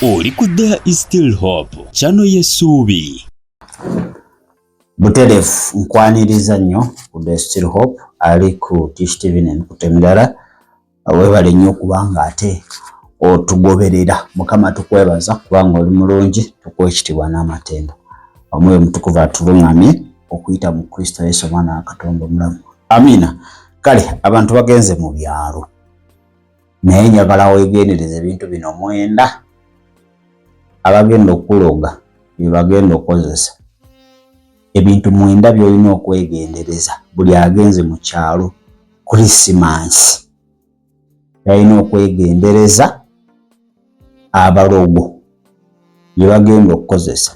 Oli ku There is Still Hope channel y'essuubi. Buterefu nkwaniriza nnyo ku There is Still Hope ali ku Tish TV n'enkutemirala webale nnyo kubanga ate otugoberera. Mukama tukwebaza kubanga oli mulungi, tukwekitibwa n'amatendo. Omwoyo mutukuvu atulungamye okuyita mu Kristo Yesu Omwana wa Katonda omulamu. Amina. Kale abantu bagenze mu byalo. Naye njagala weegendereze ebintu bino mwenda abagenda okuloga bye bagenda okukozesa. Ebintu mwenda by'olina okwegendereza buli agenze mu kyalo Krisimansi. Yalina okwegendereza abalogo bye bagenda okukozesa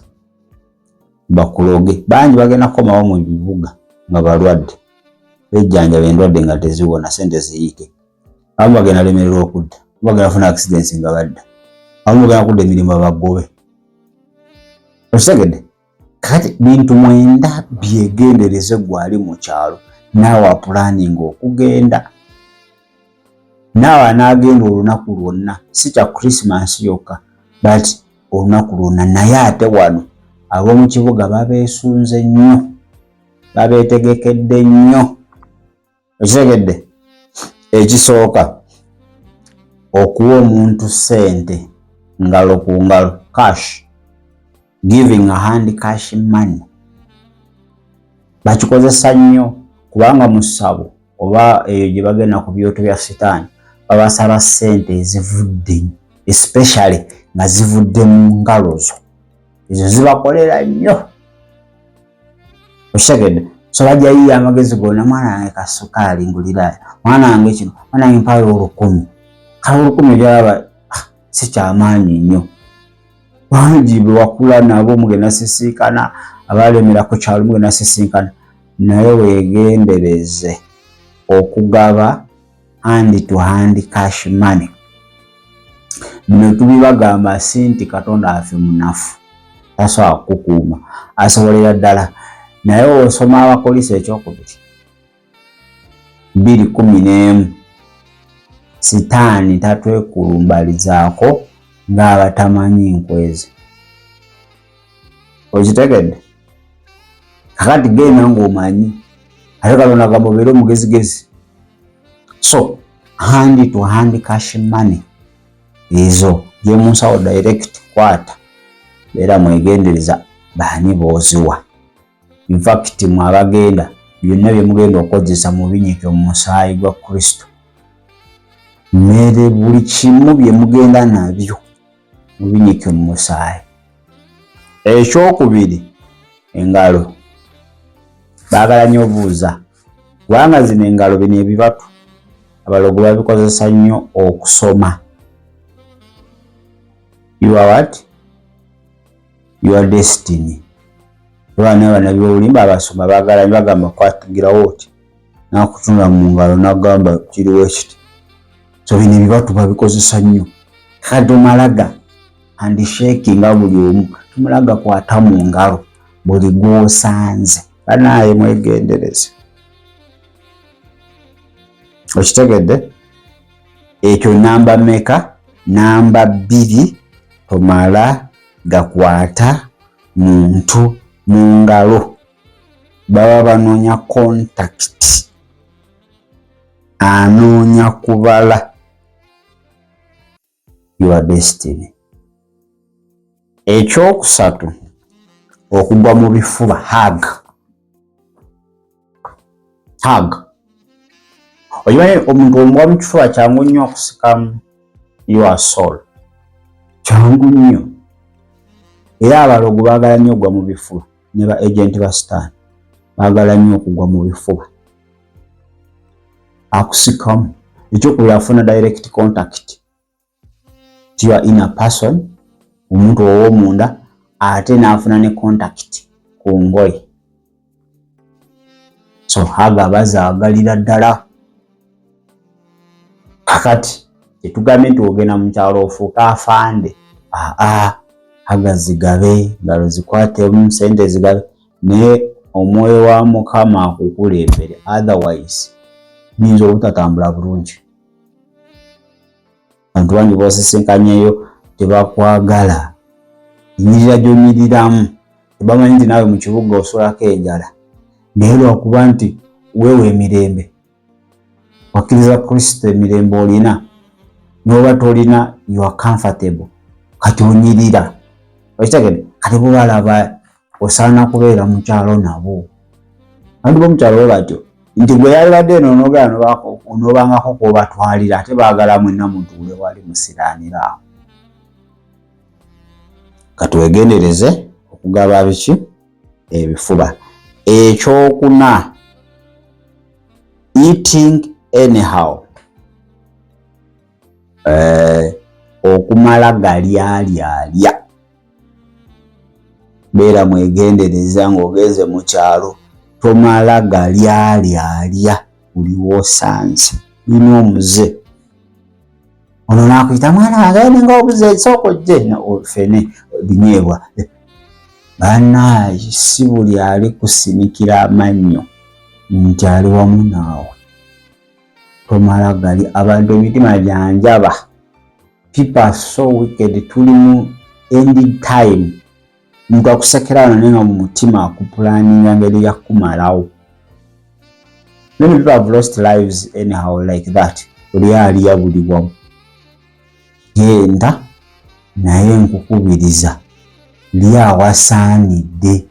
bakuloge. Bangi bagenda kukomawo mu bibuga nga balwadde bejjanja endwadde nga teziwona sente ziyike. Abamu bagenda lemererwa okudda, bagenda funa accidents nga badda, abamu bagenda kudda emirimu bagobe. Osegede kati bintu mwenda byegendereze gwali mu kyalo naawe planning okugenda. Naawe anaagenda olunaku lwonna si kya Christmas yokka but olunaku lwonna. Naye ate wano ab'omu kibuga babeesunze nnyo, babeetegekedde nnyo. Osegedde ekisooka okuwa omuntu ssente ngalo ku ngalo, cash, giving a hand cash money. Bakikozesa nnyo kubanga mu ssabo oba eyo gye bagenda ku byoto bya sitaani babasaba ssente ezivudde, especially nga zivudde mu ngalo zo. Ezo zibakolera nnyo. Osegedde so bajja yiya amagezi gonna, mwana wange kasukaali ngulirayo, mwana wange kino, mwana wange mpayo 10,000. Kale 10,000 gyalaba si kyamaanyi nnyo. Bangi bwe wakula nabo mugenda sisinkana, abalemera ku kyalo mugenda sisinkana, naye weegendereze okugaba hand to hand cash money. Bino tubibagamba sinti Katonda afe munafu, tasobola kukuuma, asobolera ddala. Naye osoma Abakolisi ekyokubiri 2:11, sitaani tatwekulumbalizaako ng'abatamanyi nkwezi. Okitegedde? Kakati genda ng'omanyi ate Katonda gamubeere omugezigezi. So hand to hand cash money ezo gye munsawo direct kwata, beera mwegendereza baani booziwa. In fact mwabagenda byonna bye mugenda okukozesa mu binyike mu musaayi gwa Kristo. Mmere buli kimu bye mugenda nabyo mu binyike mu musaayi. Ekyokubiri engalo. Baagala nnyo obuuza kubanga zino engalo bino ebibatu abalogo babikozesa nnyo okusoma. You are what? Your destiny. Abaana bana by'obulimba abasoma baagala bagamba kwatugirawo oti nakutunula mu ngalo nagamba kiriwo ekiti. So bino ebibatu babikozesa nnyo. Kati omalaga handshake nga buli omu tumulaga kwata mu ngalo buli gw'osanze. Banaaye mwegendereze. Okitegedde? Ekyo namba meka? Namba 2 tomala gakwata muntu mu ngalo. Baba banoonya contact, anoonya kubala your destiny. Ekyokusatu okugwa mu bifuba, hug. Oyimanyi omuntu omugwa mu kifuba kyangu nnyo okusikamu your soul. Kyangu nnyo. Era abalogo baagala nnyo okugwa mu bifuba ne ba agenti ba sitaani baagala nnyo okugwa mu bifuba. Akusikamu. Ekyokubiri afuna direct contact to your inner person, omuntu ow'omunda, ate n'afuna ne contact ku ngoye. So haga bazaagalira ddala. Kakati tetugambye nti ogenda mu kyalo ofuuka afande. Haga zigabe, ngalo zikwate ssente zigabe, naye omwoyo wa Mukama akukulembere, otherwise niyinza obutatambula bulungi. Abantu bangi bosisinkannyeyo tebakwagala nyirira gyonyiriramu tebamanyi nti naawe mu kibuga osulako enjala naye lwakuba nti weewa emirembe wakkiriza Kristo emirembe olina n'oba tolina you are comfortable kati onyirira okitegedde kati bo balaba osaana kubeera mu kyalo nabo abantu b'omukyalo bwe batyo nti gwe yalibadde eno onoobangako kwobatwalira ate baagala mwenna mutuule wali musiraanira awo kati wegendereze okugaba biki ebifuba. Ekyokuna eating anyhow okumala galyalya beera mwegendereza ng'ogenze mu kyalo tomala galyalya buli w'osanze nina omuze ono naakuyita mwana wange ninga obuze sooka ojje fene binyeebwa bannaaye si buli ali kusinikira amannyo nti ali wamu naawe tomala gali abantu emitima gyanjaba people are so wicked tuli mu end time muntu akusekera naye nga mu mutima akupulaninga ngeri yakumalawo. Many people have lost lives anyhow like that. Buli aliya buli wamu genda naye nkukubiriza lya awasaanidde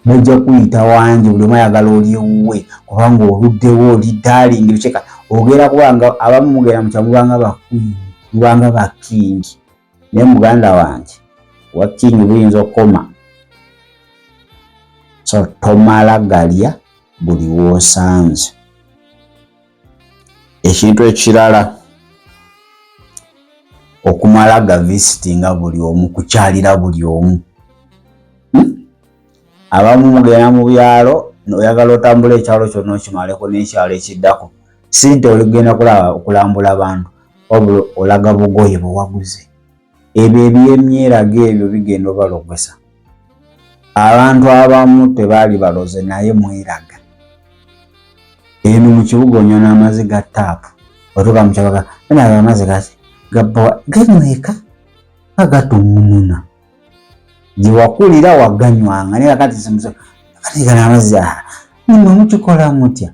bajja kuyita wangi buli omu ayagala oliewuwe kubanga oluddewo oli darling bikyeka ogera kubanga abamu mugera mu kyamu mubanga ba king naye muganda wange wa king buyinza okukoma so tomala galya buli w'osanze. Ekintu ekirala okumala ga visitinga buli omu kukyalira buli omu abamu mugenda mu byalo oyagala otambula ekyalo kyonna okimaleko n'ekyalo ekiddako si nti oligenda okulambula abantu wabula olaga bugoye bwewaguze ebyo ebyemyeraga ebyo bigenda obalogesa. Abantu abamu tebaali baloze naye mweraga eno mu kibuga onywa n'amazzi ga taapu otuuka mu kyabaga naye amazzi ganyweka agatunununa gyewakulira waganywanga naye kakati kati gano amazzi nimwe mukikola mutya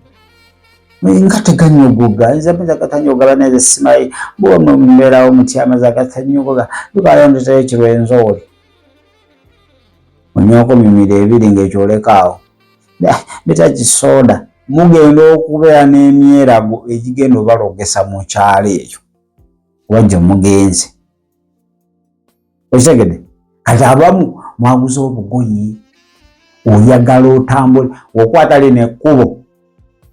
nga teganyogoga nzapinza gatanyogoga baneze simayi bwomwe mumbeerawo mutya amazzi agatanyogoga lukalondetayo ekirwenzooli onywako mimiro ebiri ng'ekyolekaawo beta kisoda mugenda okubeera n'emyerago egigenda obalogesa mu kyalo ekyo wajja mugenze okitegedde. Kati abamu mwaguza obugoyi oyagala otambule okwata lino ekkubo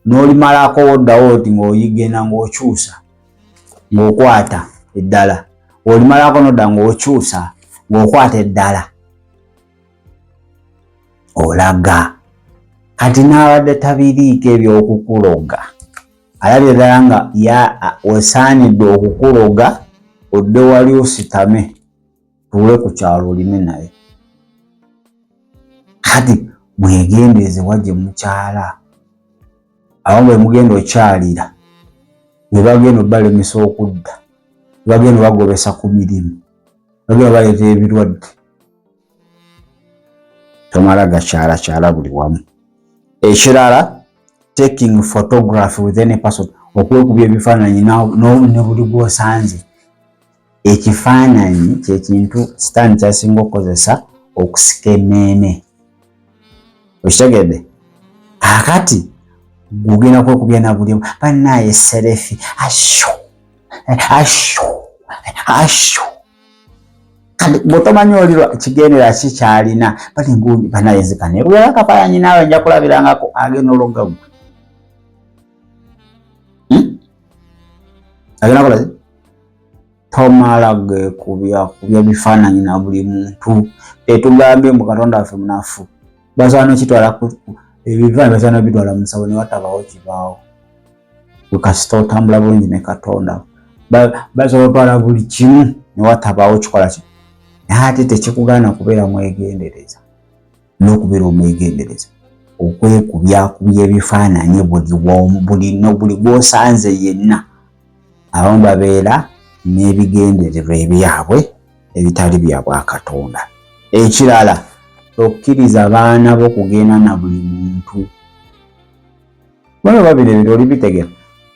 n'olimalako oddawo oti ng'oyigenda ng'okyusa ng'okwata eddala olimalako n'odda ng'okyusa ng'okwata eddala olaga kati n'abadde tabiriiko ebyokukuloga alabye ddala nga osaanidde okukuloga odde wali ositame tuule ku kyalo olime naye. Kati mwegendeeze wajje mukyala abamu bwe mugenda okyalira bwe bagenda obalemesa okudda bagenda bagobesa ku mirimu bagenda baleeta ebirwadde tomala gakyalakyala buli wamu. Ekirala taking photography with any person okwekubya ebifaananyi ne buli gwosanze. Ekifaananyi kyekintu sitaani kyasinga okukozesa okusika emmeeme okitegedde. Kakati gugenda kwekubya na buli omu bannaaye serefi asho kati bw'otomanyi olirwa kigendera kikyalina bali nguuni bannaaye nzikane ekubya akafaananyi naawe nja kulabirangako agenda ologa gwe agenda kolaze tomala gekubya bifaananyi na buli muntu. Tetugambye mu Katonda waffe munafu basaana kitwala ebifaananyi basaana bitwala mu nsawo ne watabawo kibaawo kasita otambula bulungi ne Katonda basobola otwala buli kimu ne watabawo kikola ki naye ate tekikugaana kubeera mwegendereza n'okubeera omwegendereza okwekubyakubya ebifaananyi buli gwosanze yenna abamu babeera n'ebigendererwa ebyabwe ebitali bya Bwakatonda. Ekirala, tokkiriza baana bo kugenda na buli muntu. Bano babiri ebyo olibitegera.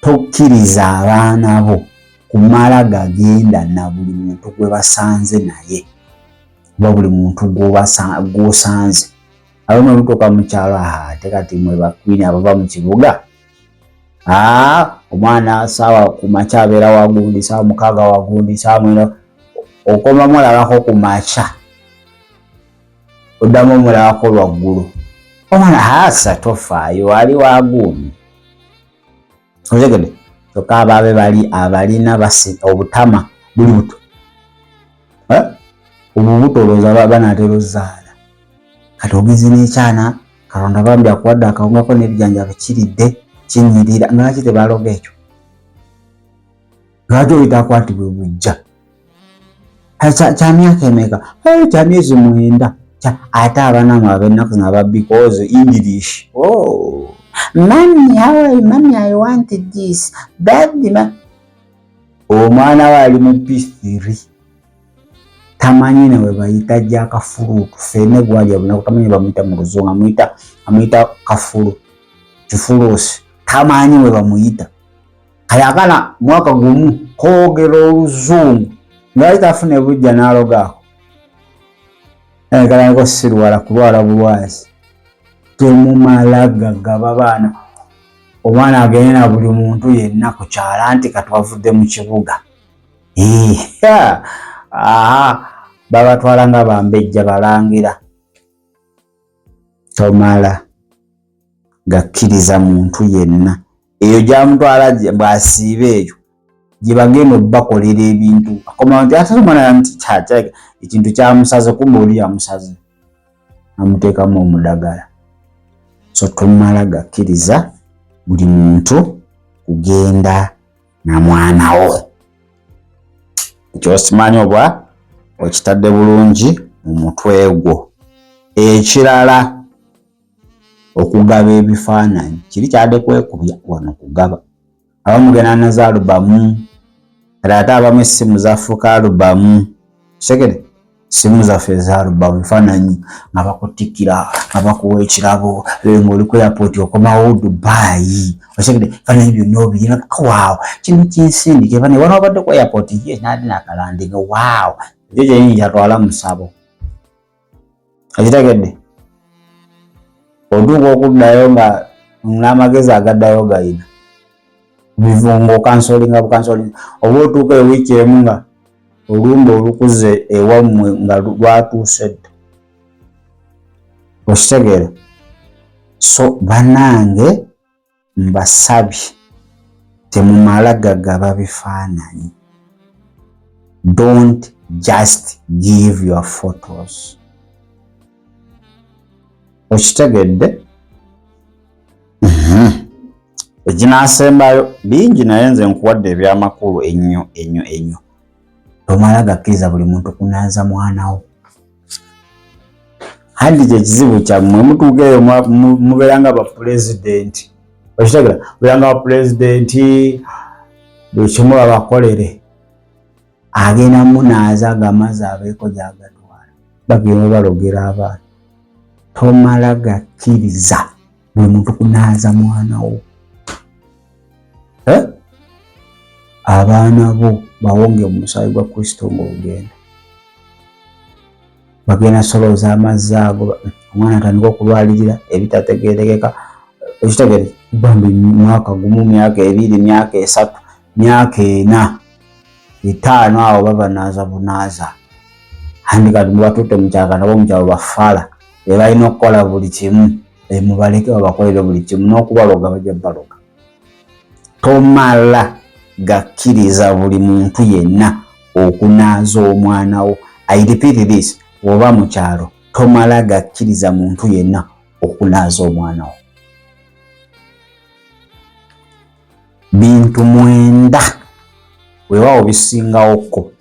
Tokkiriza abaana bo kumala gagenda na buli muntu gwe basanze naye. Oba buli muntu gw'osanze. Abamu ebituuka mu kyalo ate kati mwe bakwini abava mu kibuga. Omwana saawa ku makya abeera wagundi, saawa 6 wagundi, saawa 9 okoma mulabako ku makya. Oddamu mulabako lwaggulu. Omwana tofaayo ali wagundi. Otegedde? Kyokka abaabe bali abalina obutama buli buto. Obubuto olowooza banaatera ozzaala. Kati ogenze n'ekyana Katonda bambi akuwadde akawungako n'ebijanjaalo kiridde kinyirira. Lwaki tebaloga ekyo? Lwaki oyita akwatibwa bujja? Kya myaka emeka? Kya myezi 9. Ate abaana mwe ab'ennaku zino aba because English. Mommy, how are you? Mommy, I wanted this. Daddy, omwana we ali mu P3. Tamanyi ne we bayita gya kafulu. Ffene gwali abuna tamanyi bamuyita mu Luzungu, amuyita kafulu. Kifuluusi. Tamanyi we bamuyita. Kayagala mwaka gumu koogera Oluzungu. Ngaali tafune bujja n'alogaako. Kala nko sirwala kulwala bulwazi. Temumala gagaba baana. Omwana agende na buli muntu yenna ku kyala anti katwavudde mu kibuga. Babatwala nga bambejja balangira. Tomala gakkiriza muntu yenna. Eyo gyamutwala bw'asiiba eyo gye bagenda obbakolera ebintu. Akoma nti ate omwana nti ekintu kyamusaze kumbe oli yamusaze. Amuteekamu omudagala. So tomala gakkiriza buli muntu kugenda na mwana wo. Ekyo simanyi oba okitadde bulungi mu mutwe gwo. Ekirala, okugaba ebifaananyi. Kiri kyadde kwekubya wano kugaba. Abamu genda na za alubamu. Ate abamu essimu zafuuka alubamu. Kitegere? Simu zaffe eza alubamu bifaananyi nga bakutikira, nga bakuwa ekirabo, ng'oli ku airport okomawo Dubai. Okitegere? Bifaananyi byonna obirina. Waawo, kino kinsindike. Wano wabadde ku airport ye n'adde n'akalandinga. Waawo, ekyo kyennyini kyatwala mu ssabo. Okitegedde? Otuuka okuddayo nga n'amagezi agaddayo galina. Bivungo kansolinga bukansolinga. Oba otuuka ewiiki emu nga olumbe olukuze ewammwe nga lwatuuse dda. Okitegeera? So bannange mbasabye temumala gagaba bifaananyi. Don't just give your photos. Okitegedde? Ekinaasembayo bingi naye nze nkuwadde ebyamakulu ennyo. Tomala gakkiriza buli muntu kunaaza mwana wo. Handi kye kizibu kyammwe mutuuka eyo mubeera nga bapulezidenti. Okitegera? Mubeera nga bapulezidenti buli kimu babakolere. Agenda munaaza agamaze abeeko gy'agatwala. Bagenda balogera abaana. Tomala gakkiriza buli muntu kunaaza mwana wo. Abaana bo bawonge mu musaayi gwa Kristo ng'ogenda. Bagenda solooza amazzi ago, omwana atandika okulwalirira ebitategeerekeka. Okitegere? Bambi mwaka gumu, myaka 2, myaka 3, myaka 4, 5 awo babanaaza bunaaza. Handi kati mubatutte mu kyaka nabo mu kyalo bafaala. Balina okukola buli kimu. Mubaleke babakolere buli kimu. N'okubaloga bajja baloga. Tomala gakkiriza buli muntu yenna okunaaza omwana wo. I repeat this. Oba mu kyalo tomala gakkiriza muntu yenna okunaaza omwana wo. Bintu 9 weewaawo bisingawoko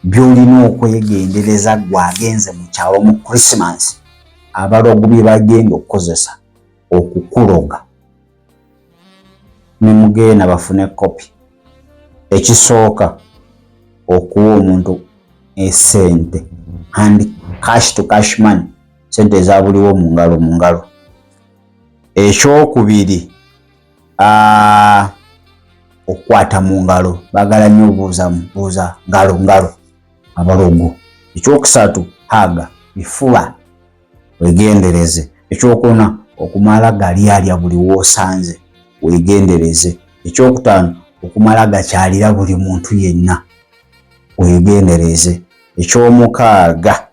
by'olina okwegendereza gwagenze mu kyalo mu Christmas. Abalogu bye bagenda okukozesa okukuloga. Ne mugenda bafune kopi. Ekisooka okuwa omuntu esente, hand cash to cash money, sente ezabuliwo mu ngalo. Ekyokubiri, okukwata mu ngalo, bagala nnyo buuza ngalo abalogo. Ekyokusatu, haga, bifuba, wegendereze. Ekyokuna, okumala galyalya buli woosanze, wegendereze. Ekyokutaano, okumala gakyalira buli muntu yenna, wegendereze. Ekyomukaaga,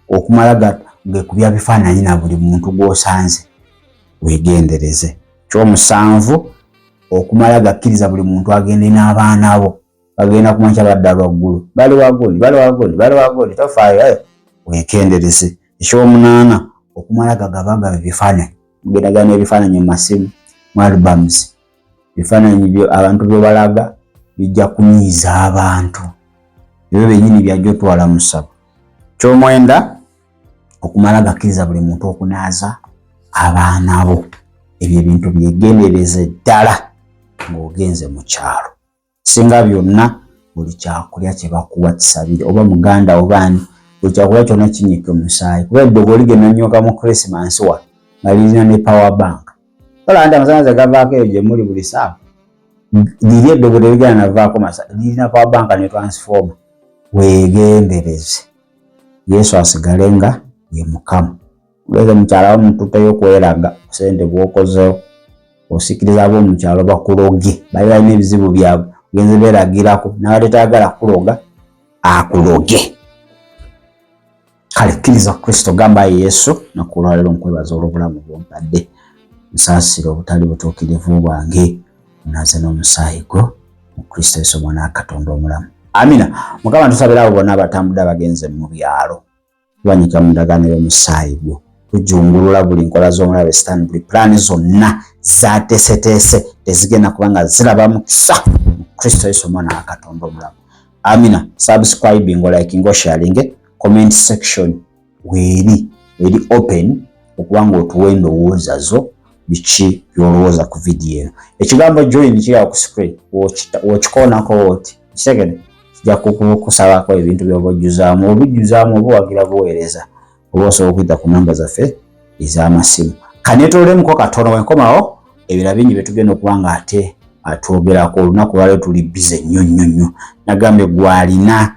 okumala gekubya bifaananyi na buli muntu gwosanze, wegendereze. Ekyomusanvu, okumala gakkiriza buli muntu agende n'abaana bo, bagenda kumakya badda lwaggulu, bali wagoli tofaayo, wegendereze. Ekyomunaana, okumala gagaba bifaananyi, mugendagana ebifaananyi mu masimu, mu albums, bifaananyi abantu bye balaga bijja kunyiiza abantu, ebyo byennyini byajja otwala mu ssabo. Ekyomwenda, okumala gakkiriza buli muntu okunaaza abaana bo. Ebyo ebintu byegendereze ddala ng'ogenze mu kyalo. Singa byonna, buli kyakulya kye bakuwa kisabire, oba muganda oba ani, buli kyakulya kyonna kinyiike musaayi. Kuba eddogo ligenda nnyoka mu Christmas wa nga lirina ne power bank. Ola nti amasanyalaze gavaako eyo gye muli buli ssaawa. Liri eddogo terigenda navaako masanyalaze, lirina power bank ne transformer. Wegendereze. Yesu asigale nga ye Mukama. Ugeze mukyala wo mututeyo kweraga sente bw'okozeewo, osikiriza ab'omu kyalo bakuloge, bali balina ebizibu byabwe, ogenze beeragirako, n'abadde tayagala kuloga akuloge. Kale kkiriza Kristo, gamba Yesu, nakulwalero nkwebaza olw'obulamu bw'ompadde, nsaasira obutali butuukirivu bwange, onaze n'omusaayi gwo mu Kristo Yesu Omwana wa Katonda omulamu. Amina. Mukama tusabira abo bonna abatambudde abagenze mu byalo, tubanyika mu ndagaano y'omusaayi gwo, tujungulula buli nkola z'omulabe Setaani, buli pulaani zonna zaateeseteese tezigenda kubanga ziraba mukisa mu Kristo Yesu Omwana wa Katonda omulamu. Amina. Subscribing, liking, sharing, comment section weeri open okubanga otuwa endowooza zo biki byolowooza ku vidiyo eno. Ekigambo join kiri ku screen, wokikoonako oti kitegede kijja kukusabako ebintu by'oba ojjuzaamu, obijjuzaamu oba wagira buweereza, oba osobola okuyita ku namba zaffe ez'amasimu. Kanetoolemuko katono wenkomawo ebirala bingi bye tugenda okuba nga ate atwogerako. Olunaku lwaleero tuli bize nnyo. Nagambye gwalina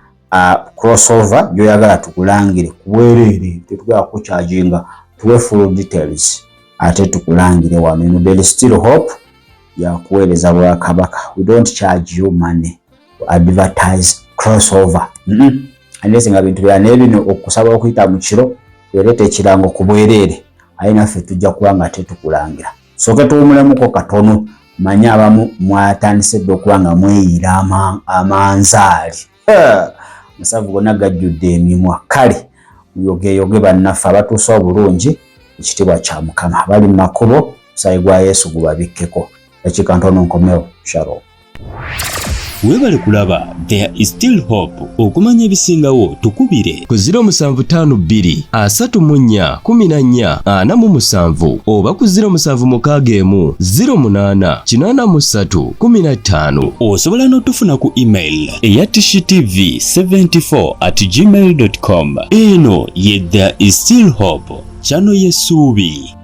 crossover gyoyagala tukulangire kubwereere, tetugala kucharginga, tuwe full details ate tukulangire wano. Eno There is Still Hope yakuweereza Bwakabaka. We don't charge you money to advertise crossover. Unless nga bintu bya nebino okusaba okuyita mu kiro twereete ekirango ku bwereere, aye naffe tujja kuba nga ate tukulangira. Soke tuwumulemuko katono, manya abamu mwatandise dde okuba nga mweyira amanzaali. Musavu gonna gajjudde emimwa. Kale muyogeyoge bannaffe abatuuse obulungi, ekitiibwa kya Mukama. Bali mu makubo, omusaayi gwa Yesu gubabikkeko. Dakiika ntono nkomewo. Shalom. Webale kulaba There is Still Hope. Okumanya ebisingawo tukubire ku 0752 34 14 47 oba ku 0761 08 83 15. Osobola n'otufuna ku email eya tishtv74@gmail.com. Eno ye There is Still Hope, channel y'essuubi.